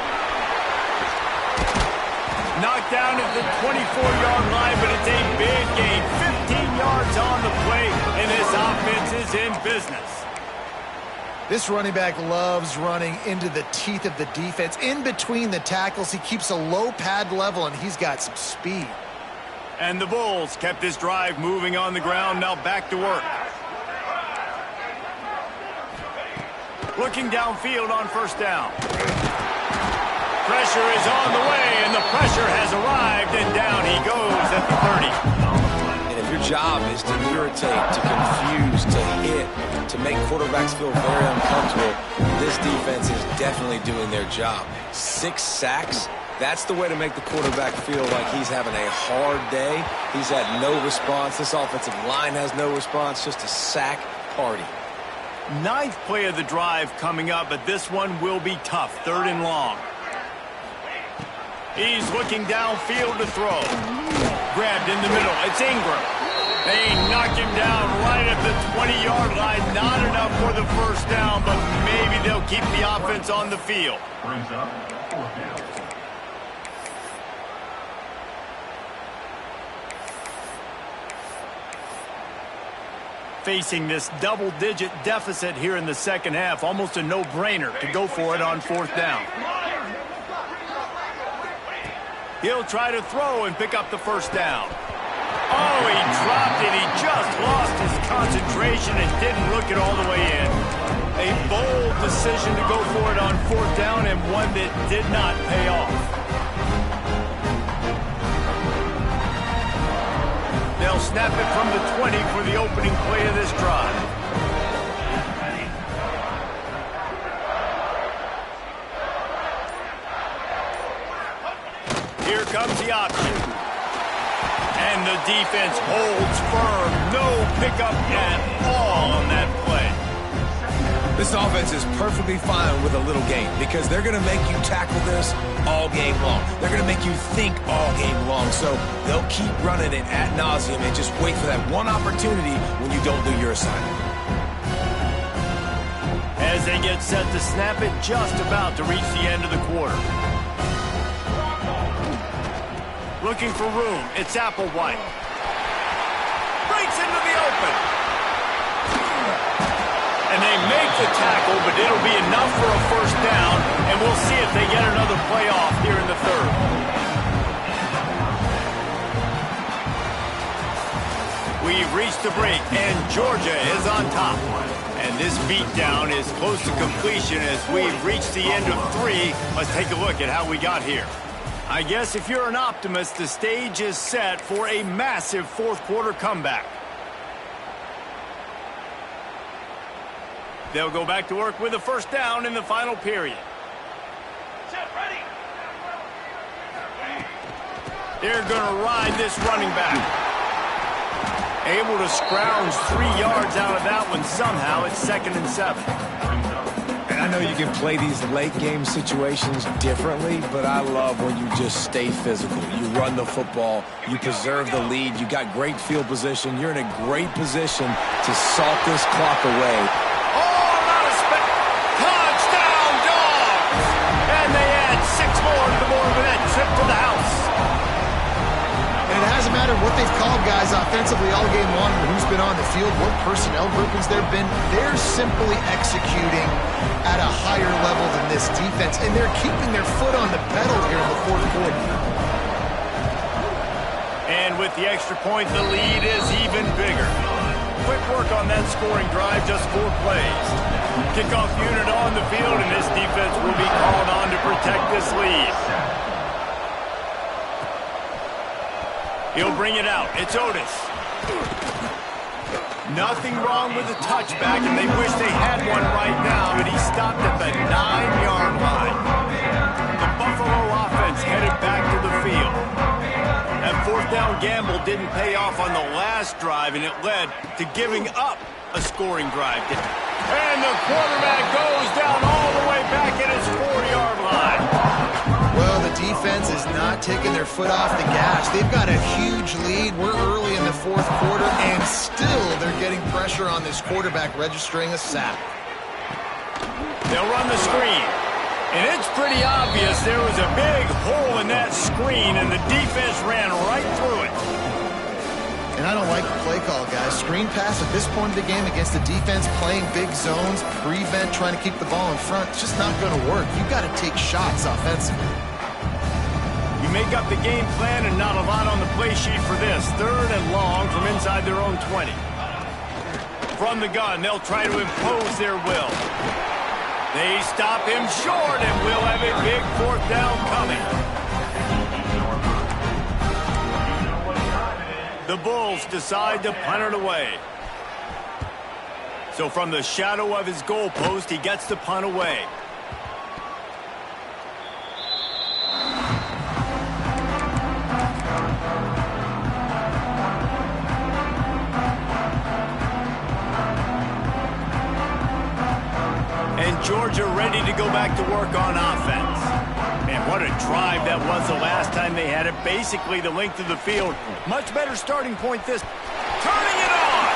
Knocked down at the 24-yard line, but it's a big gain. 15 yards on the play, and this offense is in business. This running back loves running into the teeth of the defense. In between the tackles, he keeps a low pad level, and he's got some speed. And the Bulls kept this drive moving on the ground, now back to work. Looking downfield on first down. Pressure is on the way, and the pressure has arrived, and down he goes at the 30. And if your job is to irritate, to confuse, to hit, to make quarterbacks feel very uncomfortable, this defense is definitely doing their job. 6 sacks, that's the way to make the quarterback feel like he's having a hard day. He's had no response. This offensive line has no response, just a sack party. 9th play of the drive coming up, but this one will be tough. 3rd and long. He's looking downfield to throw. Grabbed in the middle. It's Ingram. They knock him down right at the 20-yard line. Not enough for the first down, but maybe they'll keep the offense on the field. Brings up 4th down. Facing this double-digit deficit here in the second half, almost a no-brainer to go for it on 4th down. He'll try to throw and pick up the first down. Oh, he dropped it. He just lost his concentration and didn't look it all the way in. A bold decision to go for it on 4th down and one that did not pay off. snap it from the 20 for the opening play of this drive. Here comes the option. And the defense holds firm. No pickup at all on that play. This offense is perfectly fine with a little game because they're going to make you tackle this all game long. They're going to make you think all game long. So they'll keep running it ad nauseum and just wait for that one opportunity when you don't do your assignment. As they get set to snap it, just about to reach the end of the quarter. Looking for room. It's Applewhite. Breaks into the open. And they make the tackle, but it'll be enough for a first down, and we'll see if they get another playoff here in the third. We've reached the break, and Georgia is on top. And this beatdown is close to completion as we've reached the end of 3. Let's take a look at how we got here. I guess if you're an optimist, the stage is set for a massive fourth quarter comeback. They'll go back to work with a first down in the final period. They're going to ride this running back. Able to scrounge 3 yards out of that one somehow. It's 2nd and 7. And I know you can play these late game situations differently, but I love when you just stay physical. You run the football, you preserve the lead, you got great field position, you're in a great position to salt this clock away. Touchdown, Dogs! And they add 6 more to the board with that trip to the house. And it hasn't mattered what they've called guys offensively all game long or who's been on the field, what personnel groupings there have been. They're simply executing at a higher level than this defense, and they're keeping their foot on the pedal here in the fourth quarter. And with the extra point, the lead is even bigger. Quick work on that scoring drive, just 4 plays. Kickoff unit on the field, and this defense will be called on to protect this lead. He'll bring it out. It's Otis. Nothing wrong with the touchback, and they wish they had one right now, but he stopped at the 9-yard line. The Buffalo offense headed back to the field. That fourth down gamble didn't pay off on the last drive, and it led to giving up a scoring drive. And the quarterback goes down all the way back at his 4-yard line. Well, the defense is not taking their foot off the gas. They've got a huge lead. We're early in the fourth quarter, and still they're getting pressure on this quarterback, registering a sack. They'll run the screen. And it's pretty obvious there was a big hole in that screen, and the defense ran right through it. And I don't like the play call, guys. Screen pass at this point of the game against the defense, playing big zones, prevent, trying to keep the ball in front. It's just not going to work. You've got to take shots offensively. You make up the game plan and not a lot on the play sheet for this. 3rd and long from inside their own 20. From the gun, they'll try to impose their will. They stop him short, and we'll have a big 4th down coming. The Bulls decide to punt it away. So from the shadow of his goalpost, he gets the punt away. And Georgia ready to go back to work on offense. Man, what a drive that was the last time they had it. Basically the length of the field. Much better starting point this. Turning it on!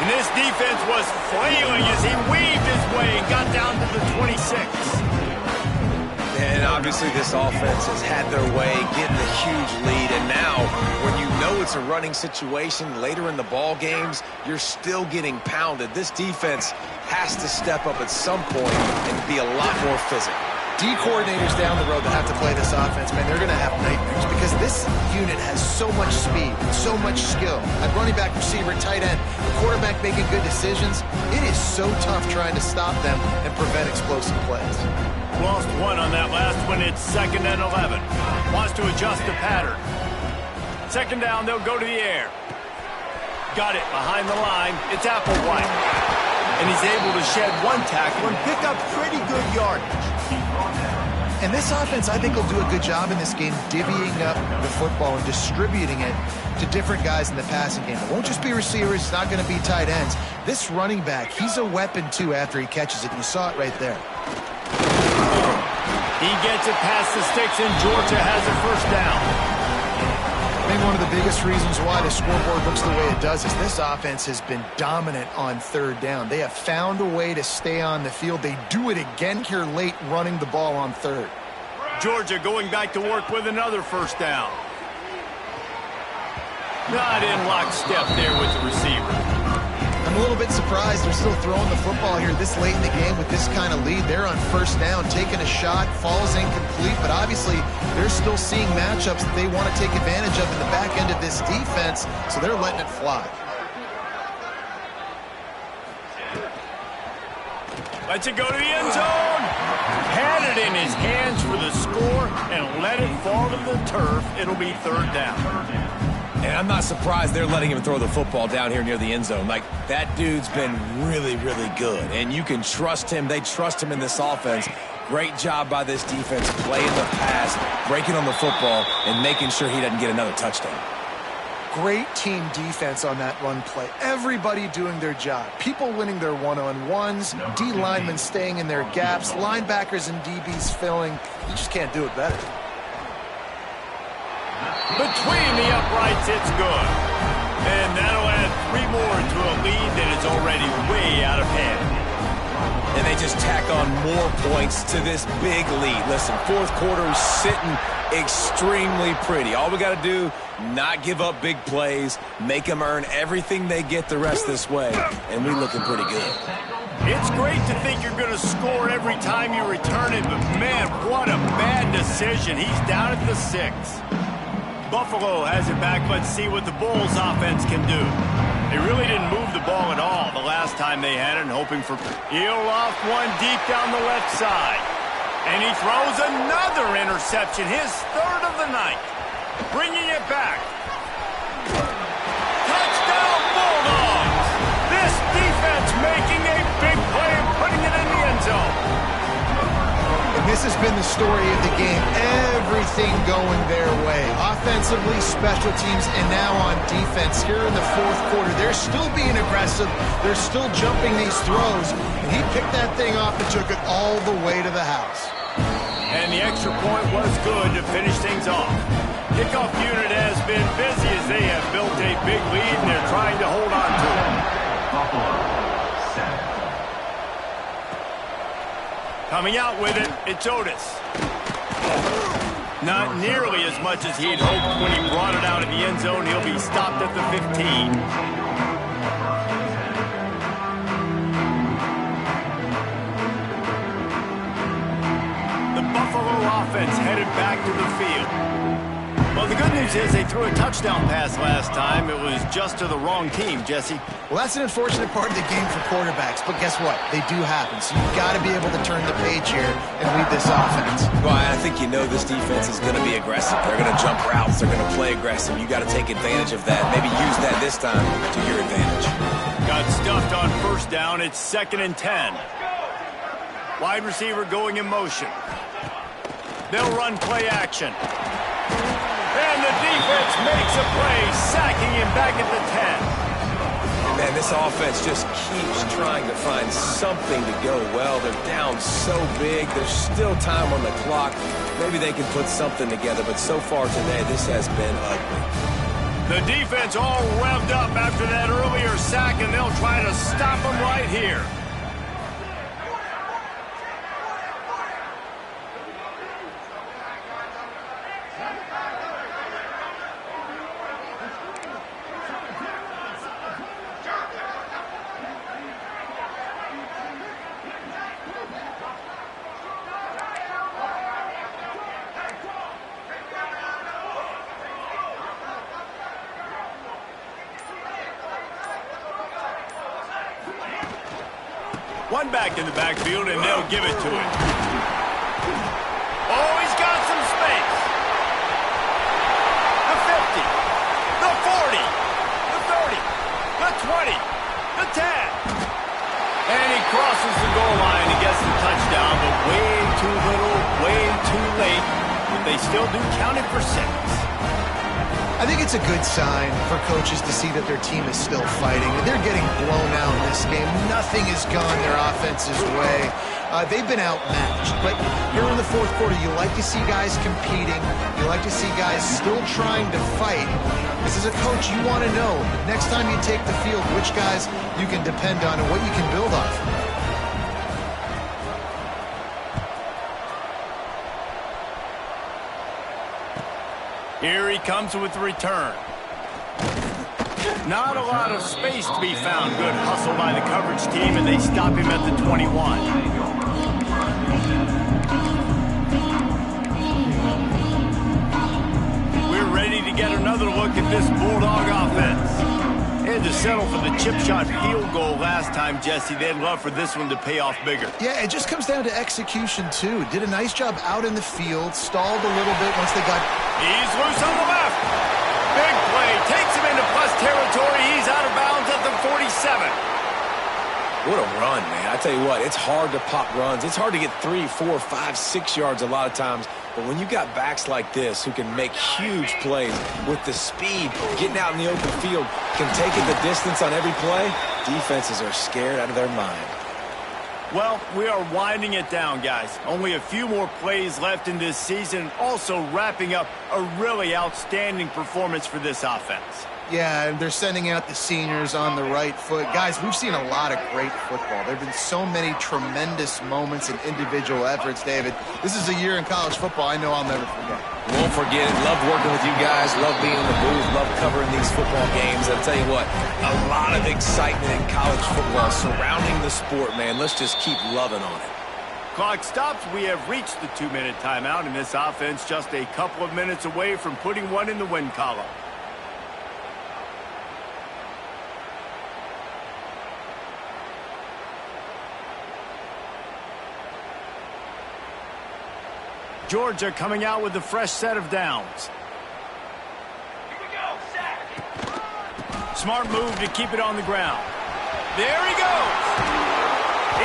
And this defense was flailing as he weaved his way and got down to the 26. And obviously this offense has had their way, getting a huge lead. And now, when you know it's a running situation later in the ball games, you're still getting pounded. This defense has to step up at some point and be a lot more physical. D coordinators down the road that have to play this offense, man, they're going to have nightmares because this unit has so much speed, so much skill. At running back, receiver, tight end, the quarterback making good decisions. It is so tough trying to stop them and prevent explosive plays. Lost one on that last one. It's 2nd and 11. Wants to adjust the pattern. 2nd down, they'll go to the air. Got it behind the line. It's Applewhite. And he's able to shed one tackle and pick up pretty good yardage. And this offense, I think, will do a good job in this game divvying up the football and distributing it to different guys in the passing game. It won't just be receivers. It's not going to be tight ends. This running back, he's a weapon, too, after he catches it. You saw it right there. He gets it past the sticks, and Georgia has a first down. I think one of the biggest reasons why the scoreboard looks the way it does is this offense has been dominant on third down. They have found a way to stay on the field. They do it again here late, running the ball on third. Georgia going back to work with another first down. Not in lockstep there with the receiver. I'm a little bit surprised they're still throwing the football here this late in the game with this kind of lead. They're on first down, taking a shot, falls incomplete, but obviously they're still seeing matchups that they want to take advantage of in the back end of this defense, so they're letting it fly. Lets it go to the end zone. Had it in his hands for the score and let it fall to the turf. It'll be third down. And I'm not surprised they're letting him throw the football down here near the end zone. Like, that dude's been really, really good. And you can trust him. They trust him in this offense. Great job by this defense playing the pass, breaking on the football, and making sure he doesn't get another touchdown. Great team defense on that run play. Everybody doing their job. People winning their one-on-ones, D linemen staying in their gaps, linebackers and DBs filling. You just can't do it better. Between the uprights, it's good. And that'll add 3 more to a lead that is already way out of hand. And they just tack on more points to this big lead. Listen, fourth quarter is sitting extremely pretty. All we got to do, not give up big plays, make them earn everything they get the rest this way, and we're looking pretty good. It's great to think you're going to score every time you return it, but man, what a bad decision. He's down at the 6. Buffalo has it back. Let's see what the Bulls offense can do. They really didn't move the ball at all the last time they had it, and hoping for... He'll loft one deep down the left side. And he throws another interception, his third of the night. Bringing it back. Touchdown Bulldogs! This defense making a big play and putting it in the end zone. And this has been the story of the game. Everything going their way. Offensively, special teams, and now on defense. Here in the fourth quarter, they're still being aggressive. They're still jumping these throws. And he picked that thing off and took it all the way to the house. And the extra point was good to finish things off. Kickoff unit has been busy as they have built a big lead, and they're trying to hold on to it. Coming out with it, it's Otis. Not nearly as much as he'd hoped when he brought it out of the end zone. He'll be stopped at the 15. The Buffalo offense headed back to the field. Well, the good news is they threw a touchdown pass last time. It was just to the wrong team, Jesse. Well, that's an unfortunate part of the game for quarterbacks, but guess what? They do happen, so you've got to be able to turn the page here and lead this offense. Well, I think you know this defense is going to be aggressive. They're going to jump routes. They're going to play aggressive. You got to take advantage of that. Maybe use that this time to your advantage. Got stuffed on first down. It's 2nd and 10. Wide receiver going in motion. They'll run play action. And the defense makes a play, sacking him back at the 10. Man, this offense just keeps trying to find something to go well. They're down so big. There's still time on the clock. Maybe they can put something together, but so far today, this has been ugly. The defense all revved up after that earlier sack, and they'll try to stop him right here. One back in the backfield, and they'll give it to him. Oh, he's got some space. The 50, the 40, the 30. the 20, the 10. And he crosses the goal line and gets the touchdown, but way too little, way too late. But they still do count it for 6. I think it's a good sign for coaches to see that their team is still fighting. They're getting blown out in this game. Nothing has gone their offense's way. They've been outmatched. But here in the fourth quarter, you like to see guys competing. You like to see guys still trying to fight. Because as a coach, you want to know, next time you take the field, which guys you can depend on and what you can build off. Here he comes with the return. Not a lot of space to be found. Good hustle by the coverage team, and they stop him at the 21. We're ready to get another look at this Bulldog offense. They had to settle for the chip shot field goal last time, Jesse. They'd love for this one to pay off bigger. Yeah, it just comes down to execution, too. Did a nice job out in the field, stalled a little bit once they got... He's loose on the left. Big play. Takes him into plus territory. He's out of bounds at the 47. What a run, man. I tell you what, it's hard to pop runs. It's hard to get 3, 4, 5, 6 yards a lot of times. But when you got backs like this who can make huge plays with the speed, getting out in the open field, can take it the distance on every play, defenses are scared out of their mind. Well, we are winding it down, guys. Only a few more plays left in this season, also wrapping up a really outstanding performance for this offense. Yeah, and they're sending out the seniors on the right foot. Guys, we've seen a lot of great football. There have been so many tremendous moments and individual efforts, David. This is a year in college football I know I'll never forget. Won't forget it. Love working with you guys. Love being in the booth. Love covering these football games. I'll tell you what, a lot of excitement in college football surrounding the sport, man. Let's just keep loving on it. Clock stops. We have reached the 2-minute timeout, and this offense just a couple of minutes away from putting one in the win column. Georgia coming out with a fresh set of downs. Here we go, sack. Smart move to keep it on the ground. There he goes.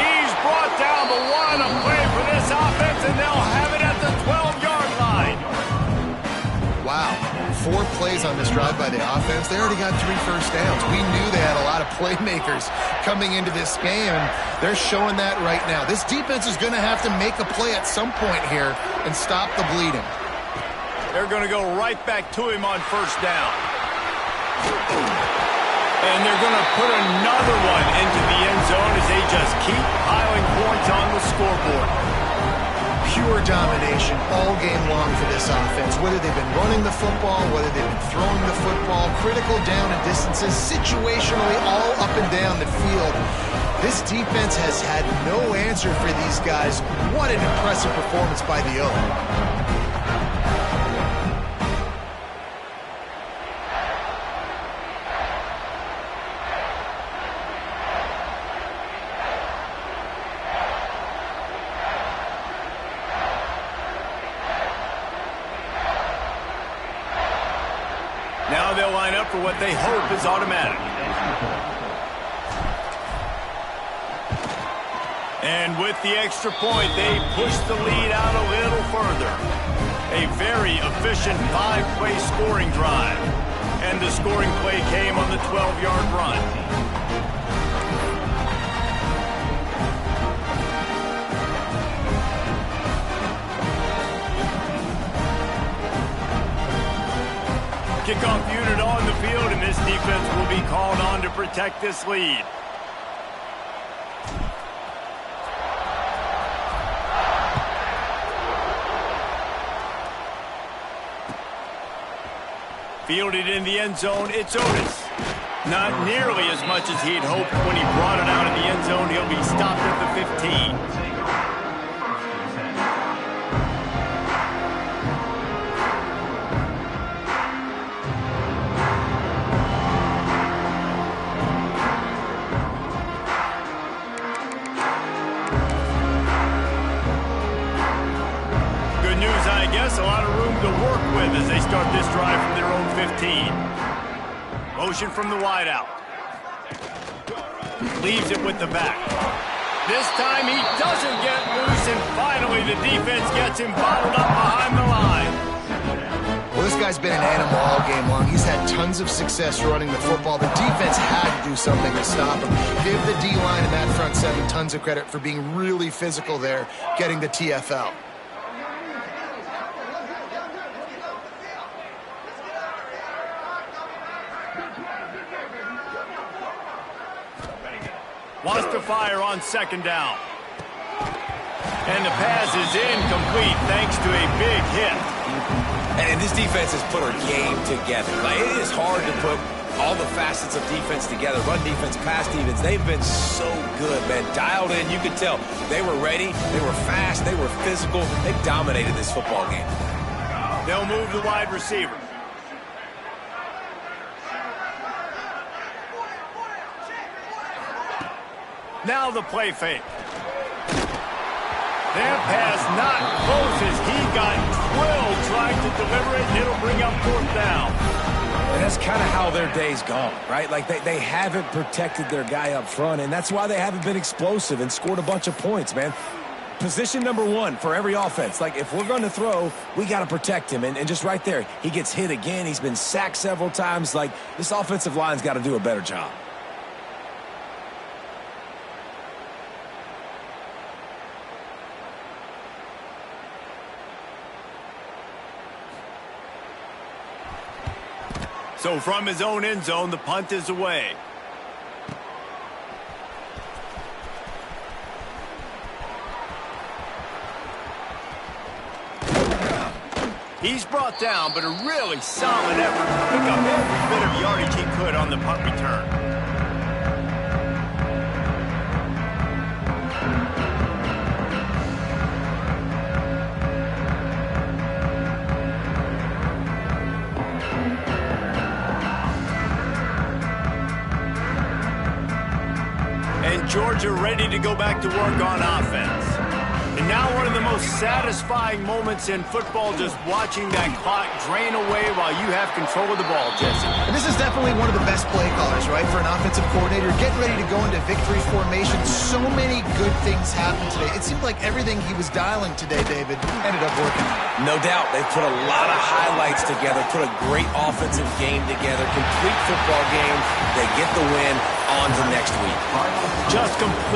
He's brought down the one. A play for this offense, and they'll have it at the 12-yard line. Wow, 4 plays on this drive by the offense. They already got 3 first downs. We knew they had a lot of playmakers coming into this game, and they're showing that right now. This defense is going to have to make a play at some point here and stop the bleeding. They're going to go right back to him on first down. And they're going to put another one into the end zone as they just keep piling points on the scoreboard. Pure domination all game long for this offense. Whether they've been running the football, whether they've been throwing the football, critical down and distances, situationally all up and down the field. This defense has had no answer for these guys. What an impressive performance by the O. Now they'll line up for what they hope is automatic. And with the extra point, they push the lead out a little further. A very efficient 5-play scoring drive. And the scoring play came on the 12-yard run. Kickoff unit on the field, and this defense will be called on to protect this lead. Fielded in the end zone, it's Otis. Not nearly as much as he'd hoped when he brought it out of the end zone. He'll be stopped at the 15. I guess a lot of room to work with as they start this drive from their own 15. Motion from the wideout. Leaves it with the back. This time he doesn't get loose, and finally the defense gets him bottled up behind the line. Well, this guy's been an animal all game long. He's had tons of success running the football. The defense had to do something to stop him. Give the D-line and that front seven tons of credit for being really physical there, getting the TFL. Wants to fire on second down. And the pass is incomplete thanks to a big hit. And this defense has put our game together. Like, it is hard to put all the facets of defense together. Run defense, pass defense. They've been so good, man. Dialed in. You could tell they were ready. They were fast. They were physical. They dominated this football game. They'll move the wide receiver. Now the play fake. That pass not close as he got drilled trying to deliver it, and it'll bring up fourth down. And that's kind of how their day's gone, right? Like they haven't protected their guy up front, and that's why they haven't been explosive and scored a bunch of points, man. Position number one for every offense. Like, if we're going to throw, we got to protect him. And just right there, he gets hit again. He's been sacked several times. Like, this offensive line's got to do a better job. So from his own end zone, the punt is away. He's brought down, but a really solid effort to pick up every bit of yardage he could on the punt return. And Georgia ready to go back to work on offense. And now one of the most satisfying moments in football, just watching that clock drain away while you have control of the ball, Jesse. And this is definitely one of the best play callers, right, for an offensive coordinator. Getting ready to go into victory formation. So many good things happened today. It seemed like everything he was dialing today, David, ended up working. No doubt. They've put a lot of highlights together, put a great offensive game together, complete football game. They get the win. On to next week. Just complete.